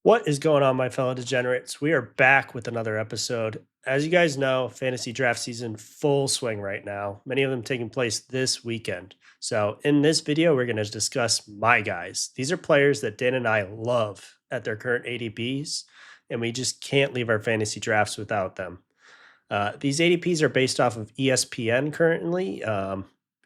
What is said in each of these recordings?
What is going on, my fellow degenerates? We are back with another episode. As you guys know, fantasy draft season full swing right now, many of them taking place this weekend. So, in this video, we're going to discuss my guys. These are players that Dan and I love at their current ADPs, and we just can't leave our fantasy drafts without them. These ADPs are based off of ESPN currently.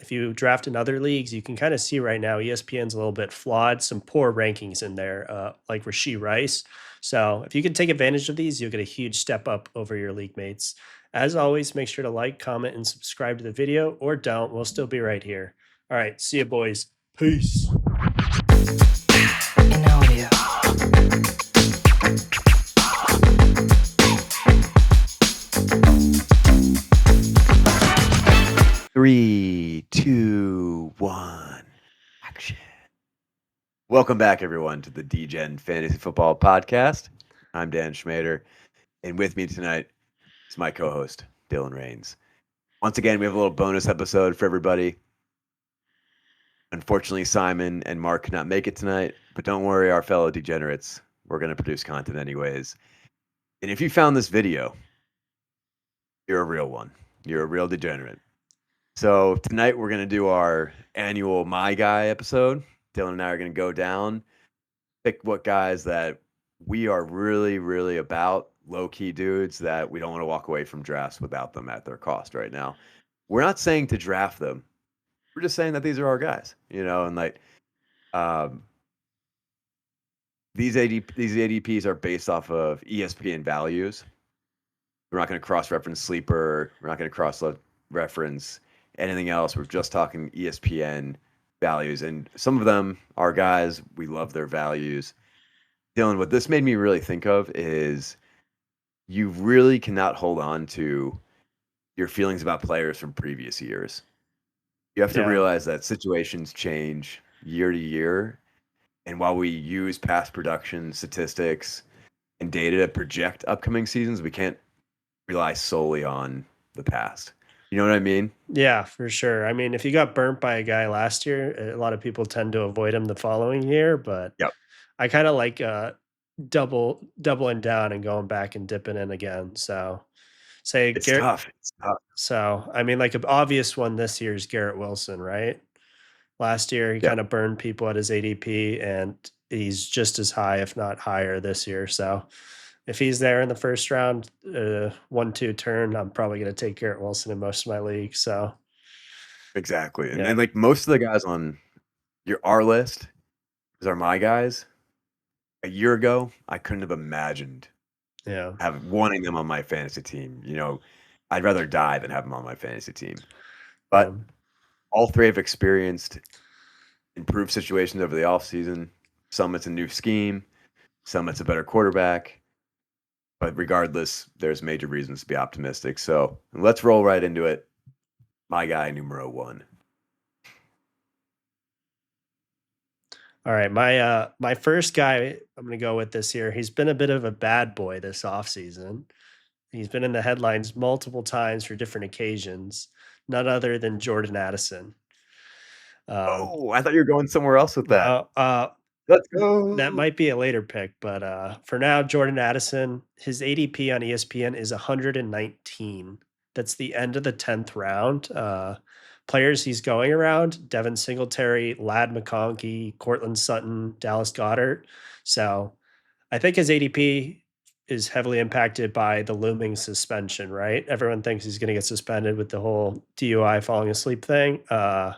If you draft in other leagues, you can kind of see right now ESPN's a little bit flawed, some poor rankings in there, like Rasheed Rice. So if you can take advantage of these, you'll get a huge step up over your league mates. As always, make sure to like, comment, and subscribe to the video, or don't. We'll still be right here. All right, see you, boys. Peace. In audio. Three, two, one, action. Welcome back, everyone, to the DGen Fantasy Football Podcast. I'm Dan Schmader, and with me tonight is my co-host, Dylan Rains. Once again, we have a little bonus episode for everybody. Unfortunately, Simon and Mark could not make it tonight, but don't worry, our fellow degenerates, we're going to produce content anyways. And if you found this video, you're a real one. You're a real degenerate. So tonight we're going to do our annual My Guy episode. Dylan and I are going to go down, pick what guys that we are really, really about, low-key dudes that we don't want to walk away from drafts without them at their cost right now. We're not saying to draft them. We're just saying that these are our guys, and these ADPs are based off of ESPN values. We're not going to cross-reference Sleeper. We're not going to cross-reference anything else. We're just talking ESPN values, and some of them are guys, we love their values. Dylan, what this made me really think of is you really cannot hold on to your feelings about players from previous years. You have to realize that situations change year to year, and while we use past production statistics and data to project upcoming seasons, we can't rely solely on the past. You know what I mean? Yeah, for sure. I mean, if you got burnt by a guy last year, a lot of people tend to avoid him the following year, but Yep. I kind of like doubling down and going back and dipping in again. So say It's Garrett. tough. It's tough. So I mean, like an obvious one this year is Garrett Wilson, right? Last year he Yep. kind of burned people at his ADP, and he's just as high, if not higher, this year. So if he's there in the first round, 1-2 turn, I'm probably going to take Garrett Wilson in most of my leagues. So Exactly. And yeah. then like most of the guys on our list are my guys. A year ago, I couldn't have imagined Yeah. wanting them on my fantasy team. I'd rather die than have them on my fantasy team. But all three have experienced improved situations over the offseason. Some it's a new scheme, some it's a better quarterback. But regardless, there's major reasons to be optimistic. So let's roll right into it. My guy, numero one. All right, my first guy I'm going to go with this year. He's been a bit of a bad boy this offseason. He's been in the headlines multiple times for different occasions. None other than Jordan Addison. I thought you were going somewhere else with that. Let's go. That might be a later pick, but for now, Jordan Addison, his ADP on ESPN is 119. That's the end of the 10th round. Players he's going around: Devin Singletary, Lad McConkey, Cortland Sutton, Dallas Goddard. So I think his ADP is heavily impacted by the looming suspension, right? Everyone thinks he's going to get suspended with the whole DUI falling asleep thing. I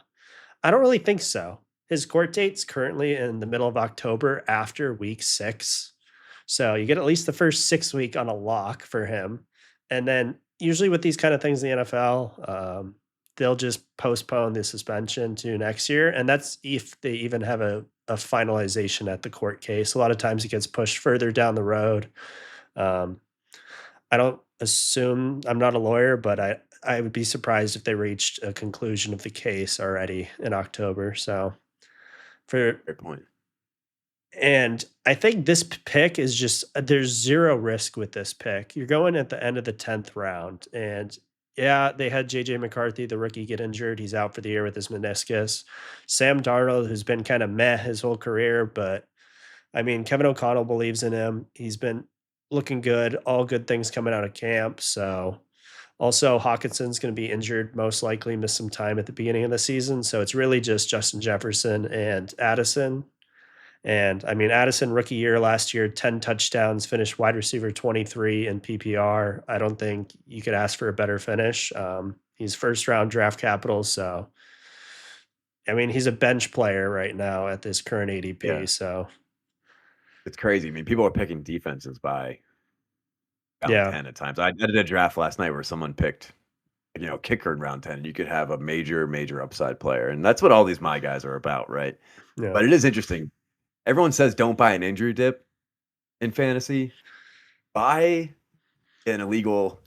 don't really think so. His court date's currently in the middle of October after week 6. So you get at least the first 6 week on a lock for him. And then usually with these kind of things in the NFL, they'll just postpone the suspension to next year. And that's if they even have a finalization at the court case. A lot of times it gets pushed further down the road. I don't assume, I'm not a lawyer, but I would be surprised if they reached a conclusion of the case already in October. So Great point. and I think this pick is just there's zero risk with this pick. You're going at the end of the 10th round, and yeah, they had JJ McCarthy, the rookie, get injured. He's out for the year with his meniscus. Sam Darnold, who's been kind of meh his whole career, but I mean, Kevin O'Connell believes in him. He's been looking good, all good things coming out of camp. So, also, Hawkinson's going to be injured, most likely miss some time at the beginning of the season. So, it's really just Justin Jefferson and Addison. And I mean, Addison, rookie year last year, 10 touchdowns, finished wide receiver 23 in PPR. I don't think you could ask for a better finish. He's first round draft capital. So, I mean, he's a bench player right now at this current Yeah, ADP. So, it's crazy. I mean, people are picking defenses by round yeah. 10 at times. I did a draft last night where someone picked, kicker in round 10. You could have a major, major upside player. And that's what all these my guys are about, right? Yeah. But it is interesting. Everyone says don't buy an injury dip in fantasy. Buy an illegal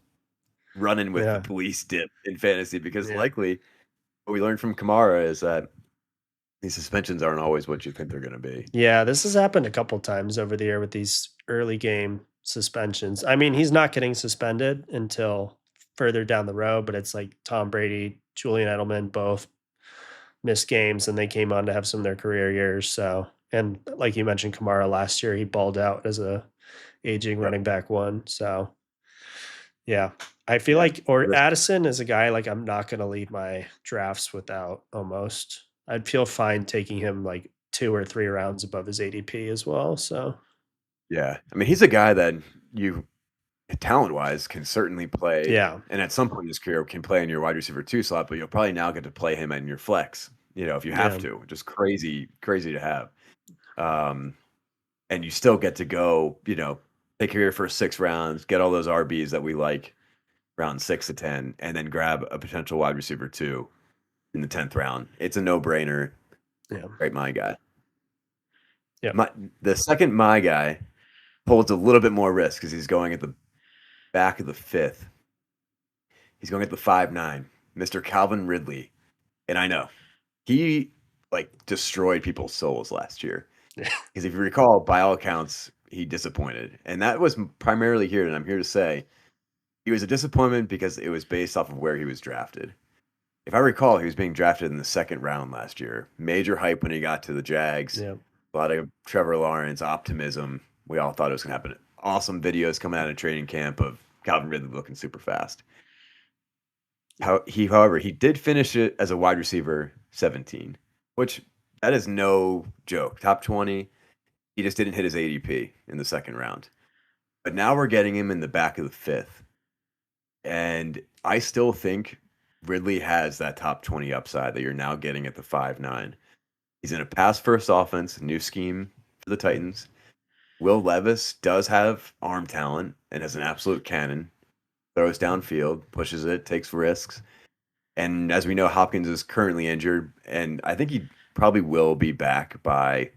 running with the Yeah. police dip in fantasy because Yeah. likely what we learned from Kamara is that these suspensions aren't always what you think they're going to be. Yeah, this has happened a couple times over the year with these early game suspensions. I mean, he's not getting suspended until further down the road, but it's like Tom Brady, Julian Edelman both missed games and they came on to have some of their career years. So, and like you mentioned, Kamara last year, he balled out as a aging Right. running back one. So, yeah, I feel Yeah. like, or Addison is a guy like I'm not going to leave my drafts without almost. I'd feel fine taking him like 2 or 3 rounds above his ADP as well. So, Yeah. I mean, he's a guy that you talent wise can certainly play. yeah, And at some point in his career can play in your wide receiver 2 slot, but you'll probably now get to play him in your flex, if you have yeah, to. Just crazy, crazy to have. Um, and you still get to go, take your first 6 rounds, get all those RBs that we like, round 6 to 10, and then grab a potential wide receiver 2 in the 10th round. It's a no-brainer. yeah, Right, my guy. yeah, The second my guy holds a little bit more risk because he's going at the back of the 5th. He's going at the 5'9", Mr. Calvin Ridley. And I know he destroyed people's souls last year. yeah, Because if you recall, by all accounts, he disappointed. And that was primarily here, and I'm here to say he was a disappointment because it was based off of where he was drafted. If I recall, he was being drafted in the 2nd round last year. Major hype when he got to the Jags. yeah, A lot of Trevor Lawrence optimism. We all thought it was going to happen. Awesome videos coming out of training camp of Calvin Ridley looking super fast. However, he did finish it as a wide receiver 17, which that is no joke. Top 20. He just didn't hit his ADP in the 2nd round. But now we're getting him in the back of the 5th. And I still think Ridley has that top 20 upside that you're now getting at the 5'9". He's in a pass first offense, new scheme for the Titans. Will Levis does have arm talent and has an absolute cannon. Throws downfield, pushes it, takes risks. And as we know, Hopkins is currently injured, and I think he probably will be back by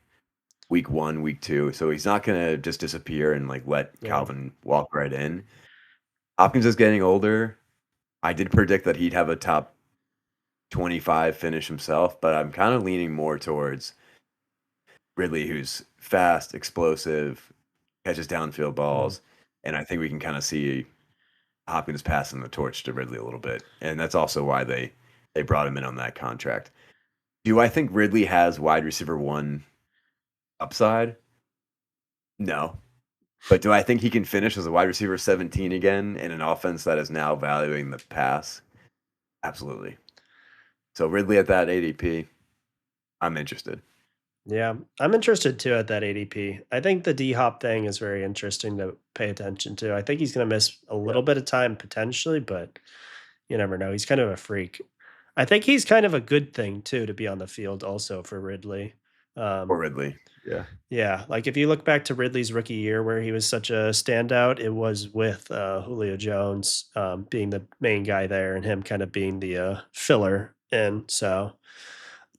week 1, week 2. So he's not going to just disappear and let yeah, Calvin walk right in. Hopkins is getting older. I did predict that he'd have a top 25 finish himself, but I'm kind of leaning more towards Ridley, who's fast, explosive, catches downfield balls, and I think we can kind of see Hopkins passing the torch to Ridley a little bit, and that's also why they brought him in on that contract. Do I think Ridley has wide receiver 1 upside? No. But do I think he can finish as a wide receiver 17 again in an offense that is now valuing the pass? Absolutely. So Ridley at that ADP, I'm interested. yeah. I'm interested too at that ADP. I think the D Hop thing is very interesting to pay attention to. I think he's going to miss a Yeah. little bit of time potentially, but you never know. He's kind of a freak. I think he's kind of a good thing too to be on the field also for Ridley. Or Um, Ridley. Yeah. Yeah, like if you look back to Ridley's rookie year where he was such a standout, it was with Julio Jones being the main guy there and him kind of being the filler. And so,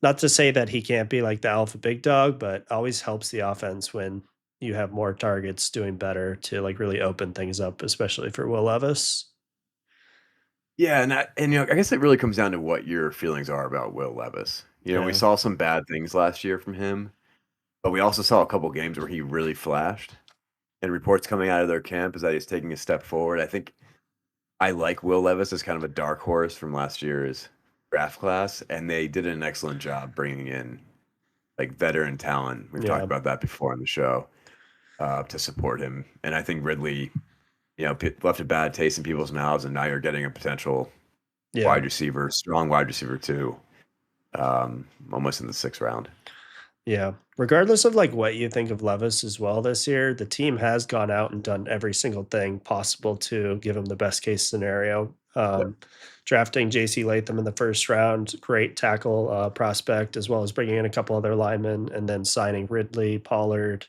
not to say that he can't be like the alpha big dog, but always helps the offense when you have more targets doing better to like really open things up, especially for Will Levis. Yeah, I guess it really comes down to what your feelings are about Will Levis. We Yeah, saw some bad things last year from him, but we also saw a couple games where he really flashed. And reports coming out of their camp is that he's taking a step forward. I think I like Will Levis as kind of a dark horse from last year's draft class, and they did an excellent job bringing in like veteran talent. We've talked Yeah. about that before on the show to support him. And I think Ridley, left a bad taste in people's mouths, and now you're getting a potential Yeah. wide receiver, strong wide receiver too, almost in the 6th round. Yeah. Regardless of like what you think of Levis as well this year, the team has gone out and done every single thing possible to give him the best case scenario. Yeah. Drafting JC Latham in the first round, great tackle prospect, as well as bringing in a couple other linemen and then signing Ridley, Pollard,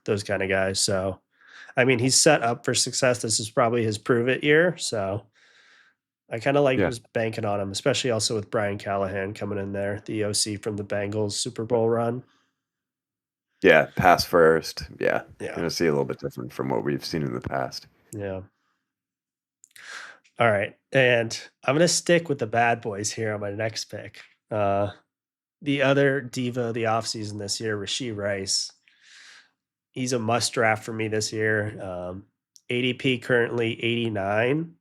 those kind of guys. So, I mean, he's set up for success. This is probably his prove it year. So, I kind of like Yeah. was banking on him, especially also with Brian Callahan coming in there, the OC from the Bengals Super Bowl run. Yeah. Pass first. Yeah. Yeah. Going to see a little bit different from what we've seen in the past. Yeah. All right. And I'm going to stick with the bad boys here on my next pick. The other diva of the offseason this year, Rashee Rice. He's a must draft for me this year. ADP currently 89.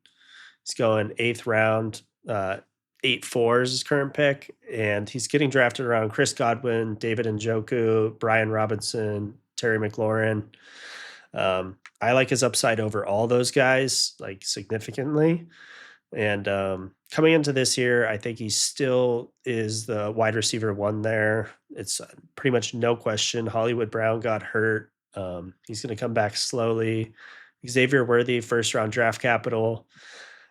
He's going 8th round, 8-4 is his current pick. And he's getting drafted around Chris Godwin, David Njoku, Brian Robinson, Terry McLaurin. I like his upside over all those guys, like significantly. And coming into this year, I think he still is the wide receiver one there. It's pretty much no question. Hollywood Brown got hurt. He's going to come back slowly. Xavier Worthy, first round draft capital.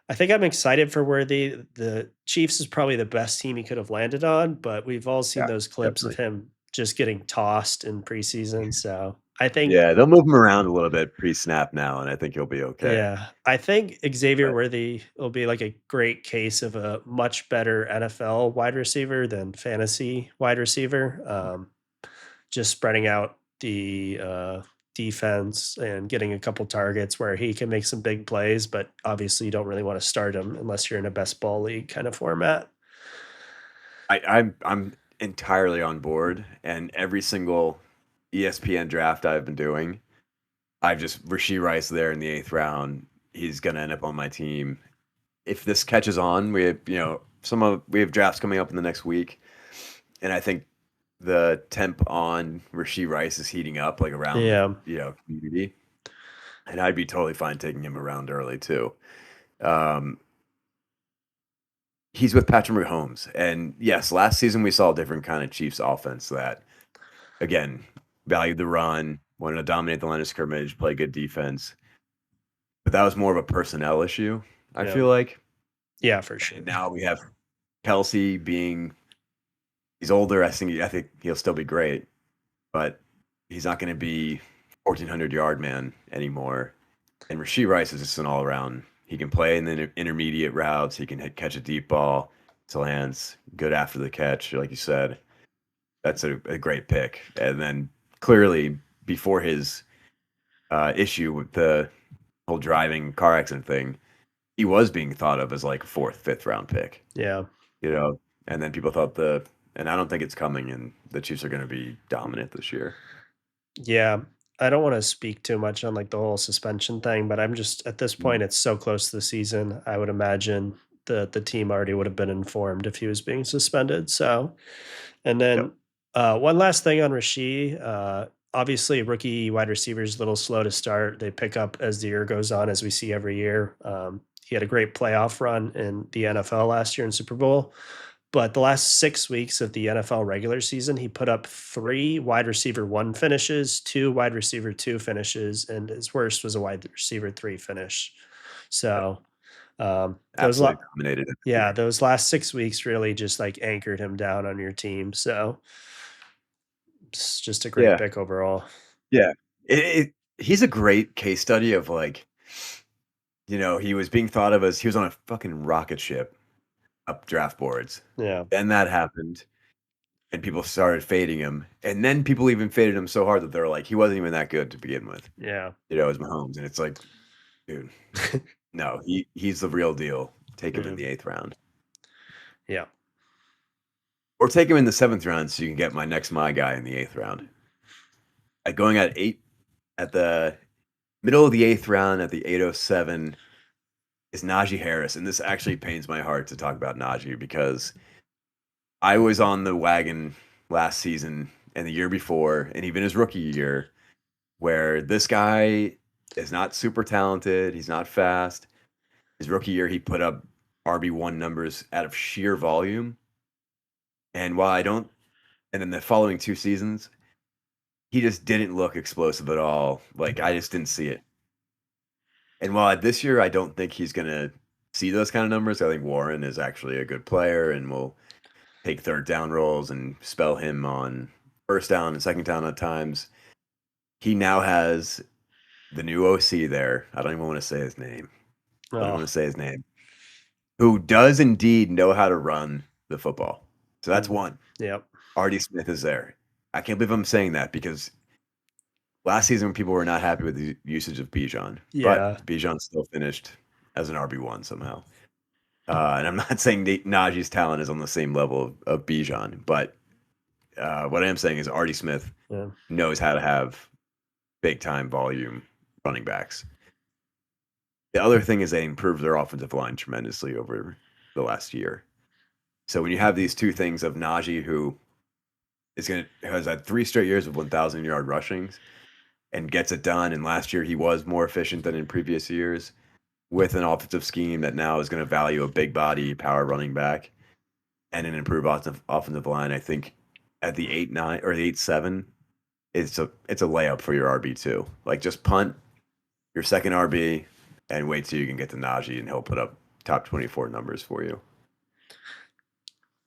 I think I'm excited for Worthy. The Chiefs is probably the best team he could have landed on, but we've all seen Yeah. those clips of Definitely. him just getting tossed in preseason. So I think Yeah. They'll move him around a little bit pre snap now, and I think he'll be okay. yeah, I think Xavier But Worthy will be like a great case of a much better NFL wide receiver than fantasy wide receiver. Just spreading out the defense and getting a couple targets where he can make some big plays, but obviously you don't really want to start him unless you're in a best ball league kind of format. I'm entirely on board, and every single ESPN draft I've been doing, I've just Rashee Rice there in the 8th round. He's gonna end up on my team. If this catches on, we have we have drafts coming up in the next week, and I think the temp on Rashee Rice is heating up like around Yeah. community, and I'd be totally fine taking him around early too. Um, he's with Patrick Mahomes, and yes, last season we saw a different kind of Chiefs offense that again valued the run, wanted to dominate the line of scrimmage, play good defense, but that was more of a personnel issue. I Yeah. feel like. Yeah, for sure. And now we have Kelsey being he's older. I think he'll still be great, but he's not going to be 1,400-yard man anymore. And Rashee Rice is just an all around. He can play in the intermediate routes. He can catch a deep ball to lands, good after the catch, like you said. That's a great pick. And then clearly before his issue with the whole driving car accident thing, he was being thought of as like a 4th, 5th round pick. Yeah. And then people thought and I don't think it's coming, and the Chiefs are going to be dominant this year. Yeah. I don't want to speak too much on like the whole suspension thing, but I'm just at this point, it's so close to the season. I would imagine the team already would have been informed if he was being suspended. So, and then Yep. one last thing on Rashee. Obviously, rookie wide receivers a little slow to start. They pick up as the year goes on, as we see every year. He had a great playoff run in the NFL last year in Super Bowl. But the last 6 weeks of the NFL regular season, he put up 3 wide receiver 1 finishes, 2 wide receiver 2 finishes, and his worst was a wide receiver 3 finish. Yep. So, those Absolutely dominated it. yeah, those last 6 weeks really just like anchored him down on your team. So, it's just a great Yeah. pick overall. Yeah. He's a great case study of like, he was being thought of as he was on a fucking rocket ship up draft boards. Yeah. Then that happened, and people started fading him. And then people even faded him so hard that they're like, he wasn't even that good to begin with. Yeah. As Mahomes. And it's like, dude, no, he's the real deal. Take him in the 8th round. Yeah. Or take him in the 7th round so you can get my guy in the 8th round. Going at 8 at the middle of the 8th round at the 8:07 is Najee Harris. And this actually pains my heart to talk about Najee because I was on the wagon last season and the year before, and even his rookie year, where this guy is not super talented. He's not fast. His rookie year, he put up RB1 numbers out of sheer volume. And while I don't, and then the following 2 seasons, he just didn't look explosive at all. Like, I just didn't see it. And while this year, I don't think he's going to see those kind of numbers. I think Warren is actually a good player and will take third down roles and spell him on first down and second down at times. He now has the new OC there. I don't even want to say his name. I don't Oh, want to say his name. Who does indeed know how to run the football. So that's one. yep. Artie Smith is there. I can't believe I'm saying that because last season people were not happy with the usage of Bijan. Yeah. But Bijan still finished as an RB1 somehow. And I'm not saying Najee's talent is on the same level of Bijan, but what I am saying is Artie Smith Yeah. knows how to have big time volume running backs. The other thing is they improved their offensive line tremendously over the last year. So when you have these two things of Najee, who has had 3 straight years of 1,000-yard rushings and gets it done, and last year he was more efficient than in previous years, with an offensive scheme that now is going to value a big body power running back and an improved offensive line, I think at the 8-9 or the 8-7, it's a layup for your RB2. Like, just punt your second RB and wait till you can get to Najee, and he'll put up top 24 numbers for you.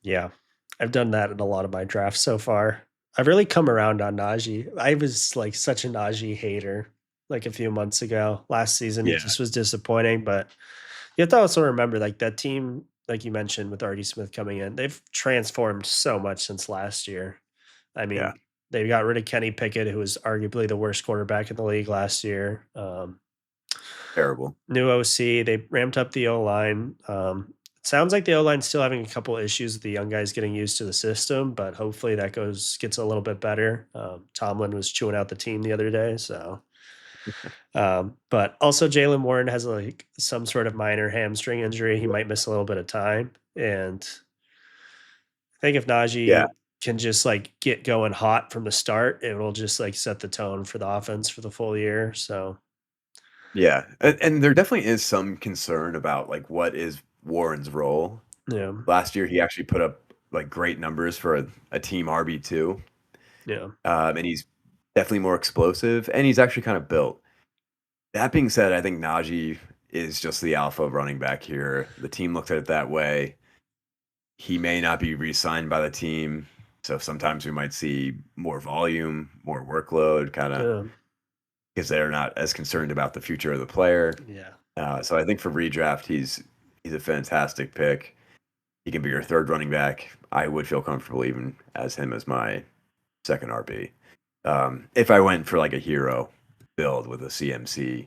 Yeah. I've done that in a lot of my drafts so far. I've really come around on Najee. I was like such a Najee hater like a few months ago. Last season, he Yeah. just was disappointing. But you have to also remember, like, that team, like you mentioned, with Artie Smith coming in, they've transformed so much since last year. I mean, Yeah. they got rid of Kenny Pickett, who was arguably the worst quarterback in the league last year. Terrible. New OC, they ramped up the O line. It sounds like the O line's still having a couple issues with the young guys getting used to the system, but hopefully that gets a little bit better. Tomlin was chewing out the team the other day, so. But also Jalen Warren has like some sort of minor hamstring injury. He might miss a little bit of time, and I think if Yeah. Najee can just like get going hot from the start, it will just like set the tone for the offense for the full year. So Yeah. And there definitely is some concern about like what is Warren's role. yeah, Last year he actually put up like great numbers for a team RB2. yeah, And he's definitely more explosive, and he's actually kind of built. That being said, I think Najee is just the alpha running back here. The team looked at it that way. He may not be re-signed by the team, so sometimes we might see more volume, more workload, kind of yeah, because they're not as concerned about the future of the player. yeah. So I think for redraft, he's a fantastic pick. He can be your third running back. I would feel comfortable even as him as my second RB. If I went for like a hero build with a CMC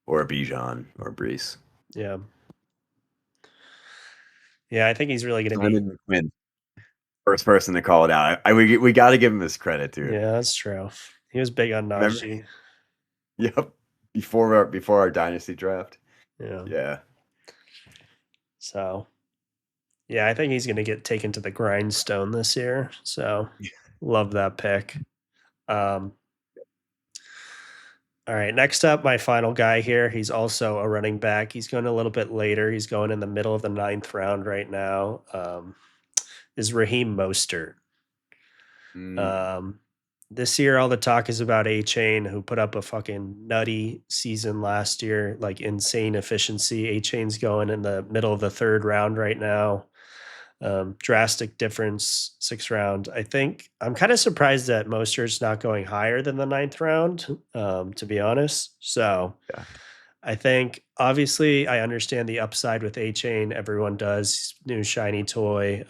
or a Bijan or a Brees. Yeah. Yeah, I think he's really going to be. Simon McQuinn, first person to call it out. We got to give him his credit, dude. Yeah, that's true. He was big on Remember? Najee. Yep. Before our dynasty draft. Yeah. Yeah. So, yeah, I think he's going to get taken to the grindstone this year. So, love that pick. All right, next up, my final guy here. He's also a running back. He's going a little bit later. He's going in the middle of the 9th round right now. Is Raheem Mostert. This year, all the talk is about A-Chain, who put up a fucking nutty season last year, like insane efficiency. A-Chain's going in the middle of the 3rd round right now. Drastic difference, 6th round. I think I'm kind of surprised that Mostert's not going higher than the 9th round, to be honest. So Yeah. I think obviously I understand the upside with A-Chain. Everyone does. New shiny toy.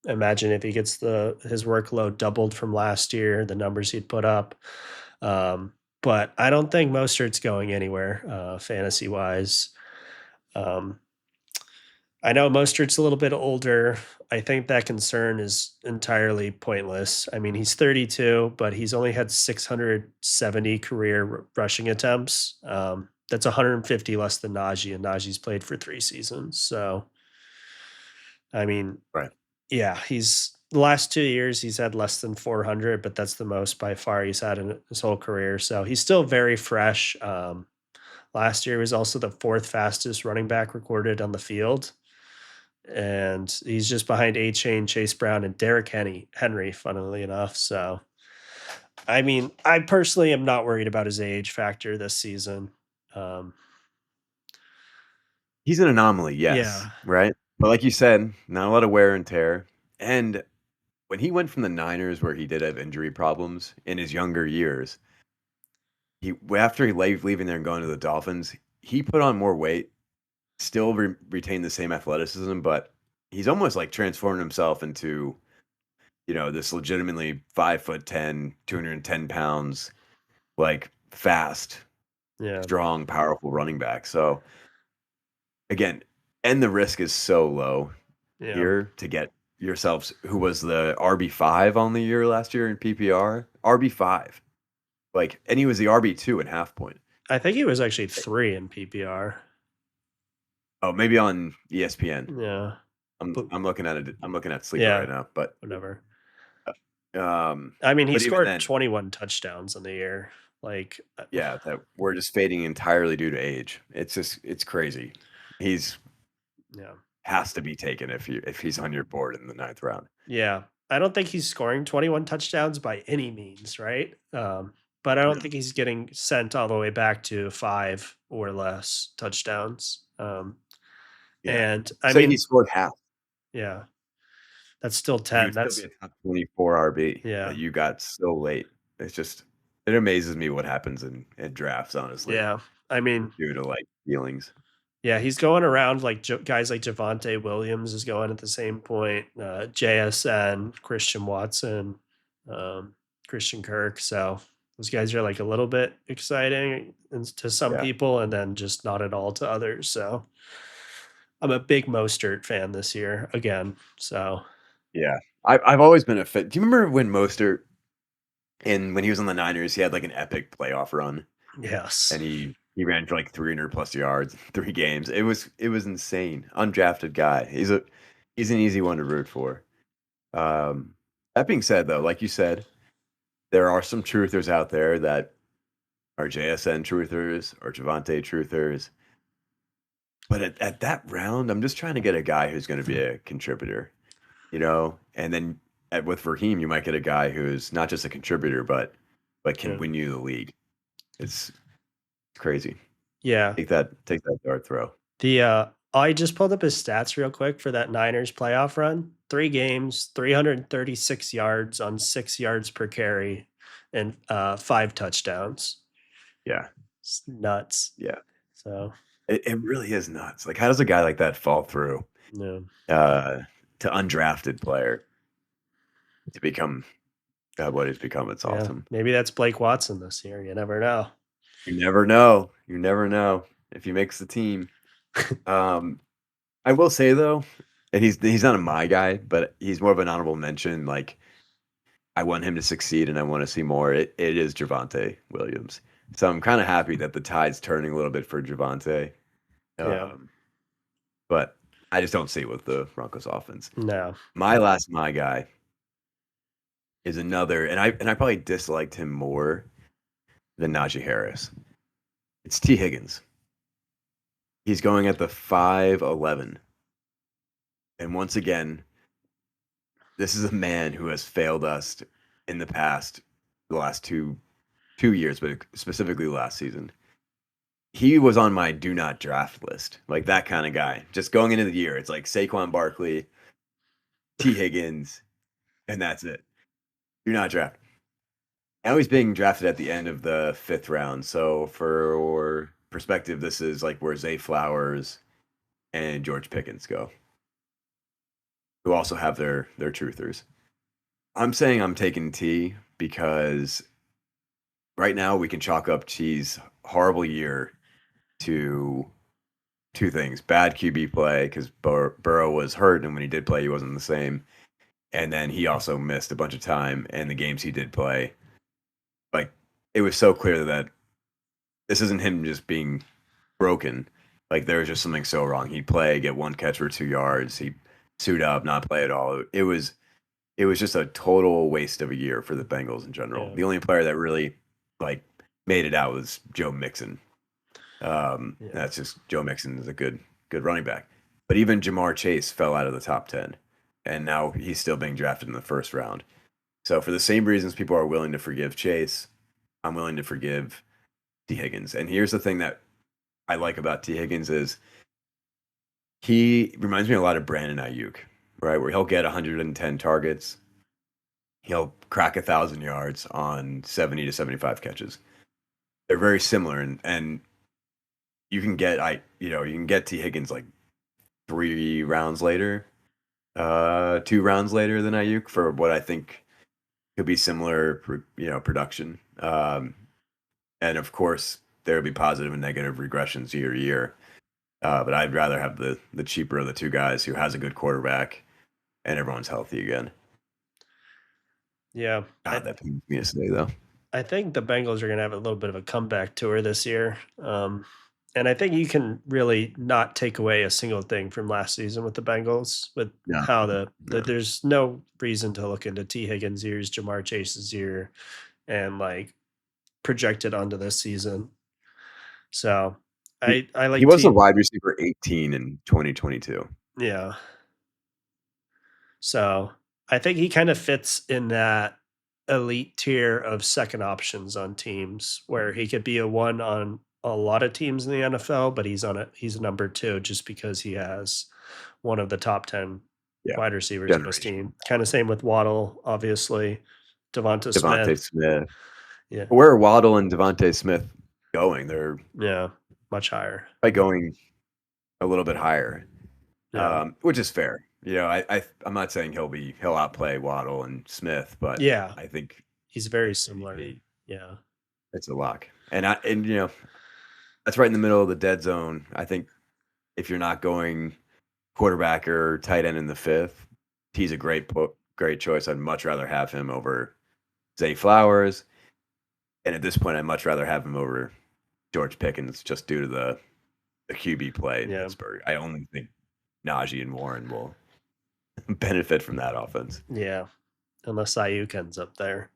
Imagine if he gets his workload doubled from last year, the numbers he'd put up. But I don't think Mostert's going anywhere fantasy wise. I know Mostert's a little bit older. I think that concern is entirely pointless. I mean, he's 32, but he's only had 670 career rushing attempts. That's 150 less than Najee, and Najee's played for 3 seasons. So, I mean, Right. yeah, he's The last 2 years, he's had less than 400, but that's the most by far he's had in his whole career. So he's still very fresh. Last year was also the fourth fastest running back recorded on the field. And he's just behind A Chain, Chase Brown, and Derrick Henry, funnily enough. So, I mean, I personally am not worried about his age factor this season. Um, He's an anomaly, yes, yeah, right? But like you said, not a lot of wear and tear. And when he went from the Niners, where he did have injury problems in his younger years, he after he leaving there and going to the Dolphins, he put on more weight, still retained the same athleticism, but he's almost like transformed himself into, this legitimately 5'10", 210 pounds, like fast, yeah, strong, powerful running back. So again, and the risk is so low yeah. here to get yourselves, who was the RB5 on the year last year in PPR, RB5, like, and he was the RB2 in half point. I think he was actually 3 in PPR. Oh, maybe on ESPN. Yeah, but I'm looking at it. I'm looking at Sleeper yeah, right now, but whatever. um, I mean, he but even scored then, 21 touchdowns in the year. Like, yeah, that we're just fading entirely due to age. It's crazy. He's yeah. has to be taken if he's on your board in the ninth round. Yeah. I don't think he's scoring 21 touchdowns by any means, right? But I don't Yeah. think he's getting sent all the way back to 5 or less touchdowns. Yeah. And I Say he mean, scored half. yeah, that's still He 10. would still be That's a top 24 RB yeah. that you got so late. It amazes me what happens in drafts, honestly, Yeah. I mean, due to like feelings. yeah, he's going around like guys like Javante Williams is going at the same point, JSN, Christian Watson, um, Christian Kirk. So those guys are like a little bit exciting to some Yeah. people and then just not at all to others. So I'm a big Mostert fan this year again. So Yeah. I've always been a fit. Do you remember when Mostert when he was on the Niners, he had like an epic playoff run yes. and he ran for like 300 plus yards in 3 games. It was insane. Undrafted guy. He's an easy one to root for. Um, that being said, though, like you said, there are some truthers out there that are JSN truthers or Javante truthers. But at that round, I'm just trying to get a guy who's going to be a contributor, And then with Raheem, you might get a guy who's not just a contributor, but can Yeah. win you the league. It's crazy. Yeah. Take that dart throw. I just pulled up his stats real quick for that Niners playoff run. 3 games, 336 yards on 6 yards per carry and 5 touchdowns. Yeah, It's nuts. yeah. So, It really is nuts. Like, how does a guy like that fall through yeah. uh, to undrafted player to become what he's become? It's Yeah. awesome. Maybe that's Blake Watson this year. You never know. You never know. You never know if he makes the team. Um, I will say though, and he's not a my guy, but he's more of an honorable mention. Like, I want him to succeed, and I want to see more. It is Javante Williams. So I'm kind of happy that the tide's turning a little bit for Javante. Yeah. But I just don't see it with the Broncos offense. No. My guy is another, and I probably disliked him more than Najee Harris. It's T. Higgins. He's going at the 5'11". And once again, this is a man who has failed us in the past, the last two years, but specifically last season. He was on my do not draft list, like that kind of guy. Just going into the year, it's like Saquon Barkley, T. Higgins, and that's it. Do not draft. Now he's being drafted at the end of the 5th round. So for perspective, this is like where Zay Flowers and George Pickens go, who also have their truthers. I'm saying I'm taking T because right now we can chalk up T's horrible year to 2 things: bad QB play because Burrow was hurt, and when he did play, he wasn't the same. And then he also missed a bunch of time, and the games he did play, like, it was so clear that this isn't him just being broken. Like, there was just something so wrong. He'd play, get 1 catch for 2 yards. He'd suit up, not play at all. It was it was just a total waste of a year for the Bengals in general. Yeah. The only player that really like made it out was Joe Mixon. Yeah. That's just Joe Mixon is a good running back. But even Jamar Chase fell out of the top 10, and now he's still being drafted in the first round. So for the same reasons people are willing to forgive Chase, I'm willing to forgive T. Higgins. And here's the thing that I like about T. Higgins is he reminds me a lot of Brandon Ayuk, right? Where he'll get 110 targets, he'll crack 1,000 yards on 70 to 75 catches. They're very similar, and you can get you can get T. Higgins like 3 rounds later, 2 rounds later than Ayuk for what I think could be similar, production. And of course, there will be positive and negative regressions year to year. But I'd rather have the cheaper of the two guys who has a good quarterback and everyone's healthy again. Yeah. God, that pains me to say though. I think the Bengals are going to have a little bit of a comeback tour this year. And I think you can really not take away a single thing from last season with the Bengals, with Yeah, how yeah. there's no reason to look into T. Higgins' years, Jamar Chase's year, and like project it onto this season. So I He like was a T. wide receiver 18 in 2022. Yeah. So I think he kind of fits in that elite tier of second options on teams where he could be a one on a lot of teams in the NFL, but he's a number two just because he has one of the top 10 Yeah, wide receivers on his generation. team. Kind of same with Waddle, obviously. Devonta Devontae Smith. Smith. Yeah. Where are Waddle and Devontae Smith going? They're Yeah. Much higher. like going a little bit higher, Yeah. which is fair. I'm not saying he'll outplay Waddle and Smith, but Yeah. I think He's very similar. he- Yeah. it's a lock. And that's right in the middle of the dead zone. I think if you're not going quarterback or tight end in the fifth, he's a great choice. I'd much rather have him over Zay Flowers, and at this point, I'd much rather have him over George Pickens just due to the QB play in Yeah. Pittsburgh. I only think Najee and Warren will benefit from that offense. Yeah. Unless Ayuk ends up there.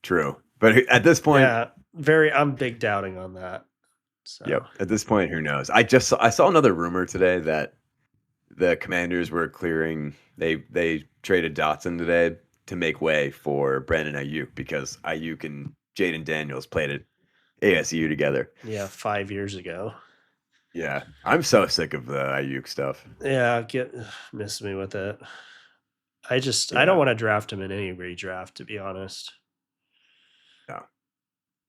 True. But at this point, Yeah. I'm big doubting on that. So yep. At this point, who knows? I saw another rumor today that the Commanders were clearing. They traded Dotson today to make way for Brandon Ayuk because Ayuk and Jaden Daniels played at ASU together. yeah, 5 years ago. Yeah, I'm so sick of the Ayuk stuff. Yeah, miss me with it. I Yeah. don't want to draft him in any redraft, to be honest.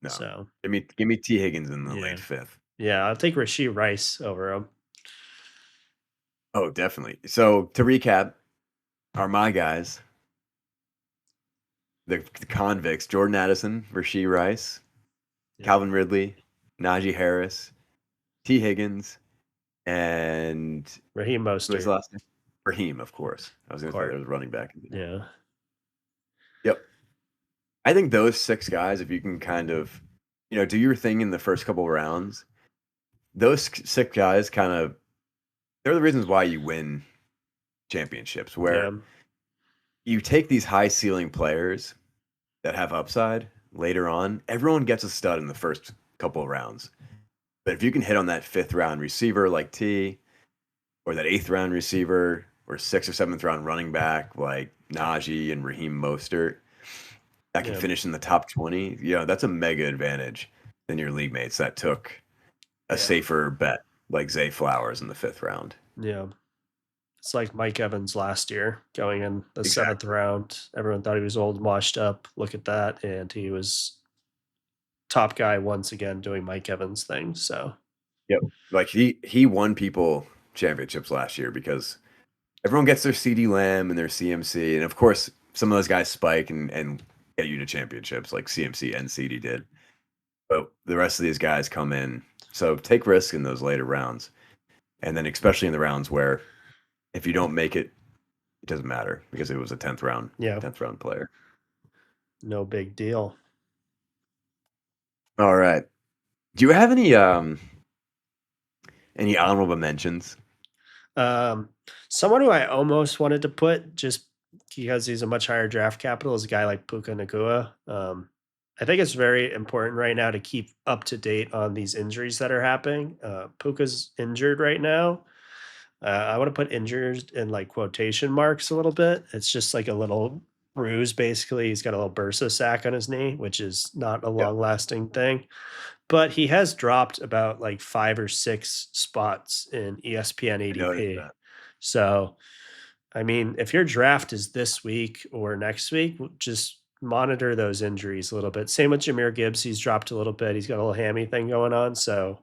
No, So give me T Higgins in the yeah. late fifth. Yeah, I'll take Rashee Rice over him. Oh, definitely. So to recap, are my guys the convicts: Jordan Addison, Rashee Rice, Yeah. Calvin Ridley, Najee Harris, T Higgins, and Raheem what's his Mostert. last name? Raheem, of course. I was going to say there was running back. Yeah. Yep. I think those 6 guys, if you can kind of, do your thing in the first couple rounds, those 6 guys they're the reasons why you win championships, where you take these high ceiling players that have upside later on. Everyone gets a stud in the first couple of rounds. But if you can hit on that 5th round receiver like T, or that 8th round receiver, or 6th or 7th round running back like Najee and Raheem Mostert, that can finish in the top 20, that's a mega advantage than your league mates that took a safer bet like Zay Flowers in the 5th round. Yeah. It's like Mike Evans last year going in the 7th round. Everyone thought he was old and washed up. Look at that. And he was top guy once again doing Mike Evans things. So yep. Like he won people championships last year because everyone gets their CD Lamb and their CMC. And of course, some of those guys spike and get you to championships like CMC and CD did. But the rest of these guys come in. So take risk in those later rounds. And then especially in the rounds where if you don't make it, it doesn't matter because it was a 10th round player. No big deal. All right. Do you have any honorable mentions? Um, Someone who I almost wanted to put just because he's a much higher draft capital is a guy like Puka Nakua. I think it's very important right now to keep up to date on these injuries that are happening. Puka's injured right now. I want to put injured in like quotation marks a little bit. It's just like a little bruise, basically. He's got a little bursa sac on his knee, which is not a Yeah, long lasting thing. But he has dropped about like 5 or 6 spots in ESPN I noticed ADP. that. So, I mean, if your draft is this week or next week, just monitor those injuries a little bit. Same with Jameer Gibbs. He's dropped a little bit. He's got a little hammy thing going on. So,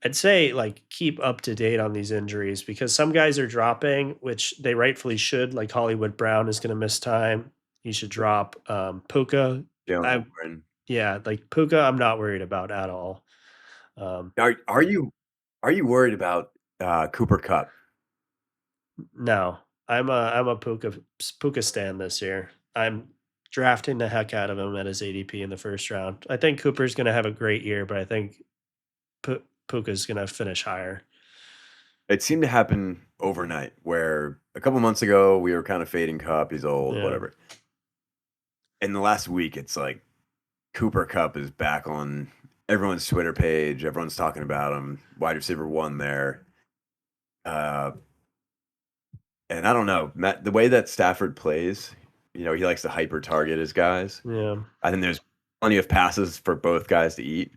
I'd say like keep up to date on these injuries because some guys are dropping, which they rightfully should. Like Hollywood Brown is going to miss time. He should drop. Puka, Jalen I Warren. yeah, like Puka, I'm not worried about at all. Um, Are you worried about Cooper Cup? no, I'm a Puka stan this year. I'm drafting the heck out of him at his ADP in the first round. I think Cooper's going to have a great year, but I think Puka's going to finish higher. It seemed to happen overnight, where a couple months ago we were kind of fading Cup. He's old, Yeah, whatever. In the last week, it's like Cooper Cup is back on everyone's Twitter page. Everyone's talking about him. Wide receiver one there. Uh, and I don't know, Matt, the way that Stafford plays, he likes to hyper target his guys. yeah, I think there's plenty of passes for both guys to eat,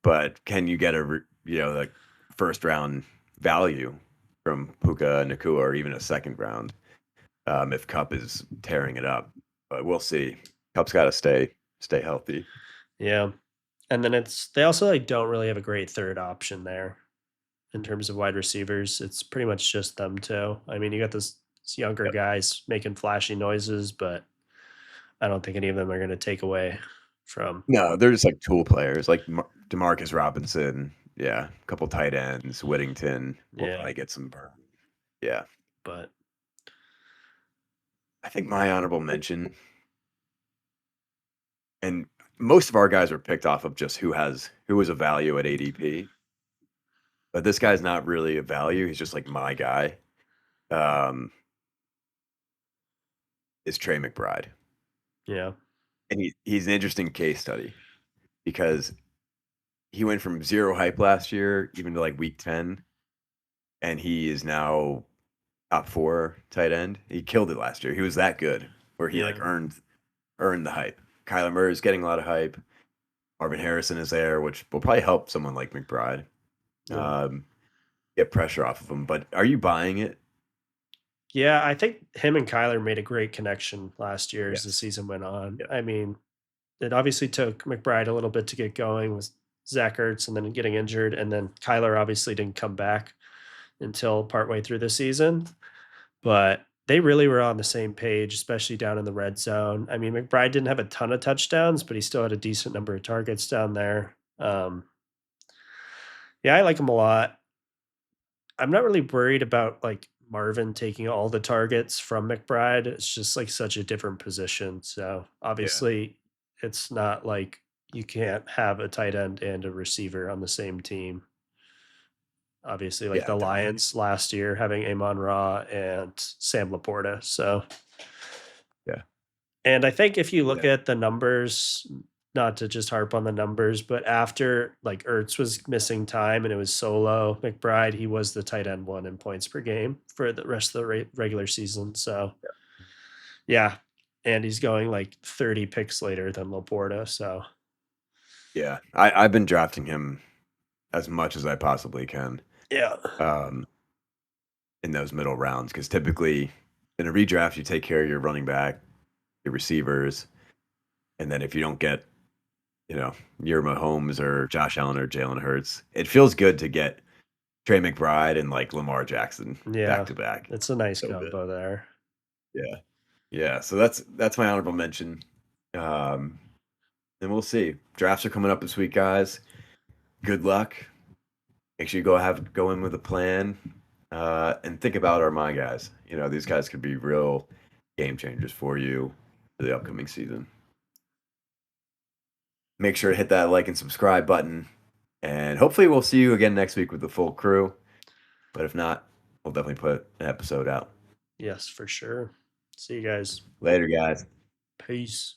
but can you get like first round value from Puka Nakua or even a second round if Cup is tearing it up? But we'll see. Cup's got to stay healthy. yeah. And then they also like don't really have a great third option there in terms of wide receivers. It's pretty much just them two. I mean, you got this younger Yep. guys making flashy noises, but I don't think any of them are going to take away from. No, they're just like tool players, like Demarcus Robinson. Yeah, a couple tight ends. Whittington will Yeah, probably get some burn. Yeah, but I think my honorable mention, and most of our guys were picked off of just who was a value at ADP. But this guy's not really a value. He's just like my guy. Um, is Trey McBride, yeah, and he's an interesting case study because he went from zero hype last year, even to like week 10, and he is now top 4 tight end. He killed it last year. He was that good, where he like yeah, earned the hype. Kyler Murray is getting a lot of hype. Marvin Harrison is there, which will probably help someone like McBride yeah. um, get pressure off of him. But are you buying it? Yeah, I think him and Kyler made a great connection last year as the Yes. season went on. Yeah. I mean, it obviously took McBride a little bit to get going with Zach Ertz and then getting injured, and then Kyler obviously didn't come back until partway through the season. But they really were on the same page, especially down in the red zone. I mean, McBride didn't have a ton of touchdowns, but he still had a decent number of targets down there. Yeah, I like him a lot. I'm not really worried about like Marvin taking all the targets from McBride. It's just like such a different position. So Yeah. obviously, it's not like you can't have a tight end and a receiver on the same team. Obviously, like Yeah, the definitely. Lions last year having Amon Ra and Sam Laporta. So, Yeah. and I think if you look Yeah. at the numbers, not to just harp on the numbers, but after like Ertz was missing time and it was solo McBride, he was the tight end one in points per game for the rest of the regular season. So, yeah. And he's going like 30 picks later than Laporta. So, Yeah. I've been drafting him as much as I possibly can yeah. um, in those middle rounds because typically in a redraft, you take care of your running back, your receivers, and then if you don't get your Mahomes or Josh Allen or Jalen Hurts, it feels good to get Trey McBride and like Lamar Jackson back Yeah. to back. It's a nice So good. combo there. Yeah. Yeah. So that's my honorable mention. Um, and we'll see. Drafts are coming up this week, guys. Good luck. Make sure you go in with a plan. And think about our my guys. These guys could be real game changers for you for the upcoming season. Make sure to hit that like and subscribe button. And hopefully we'll see you again next week with the full crew. But if not, we'll definitely put an episode out. Yes, for sure. See you guys. Later, guys. Peace.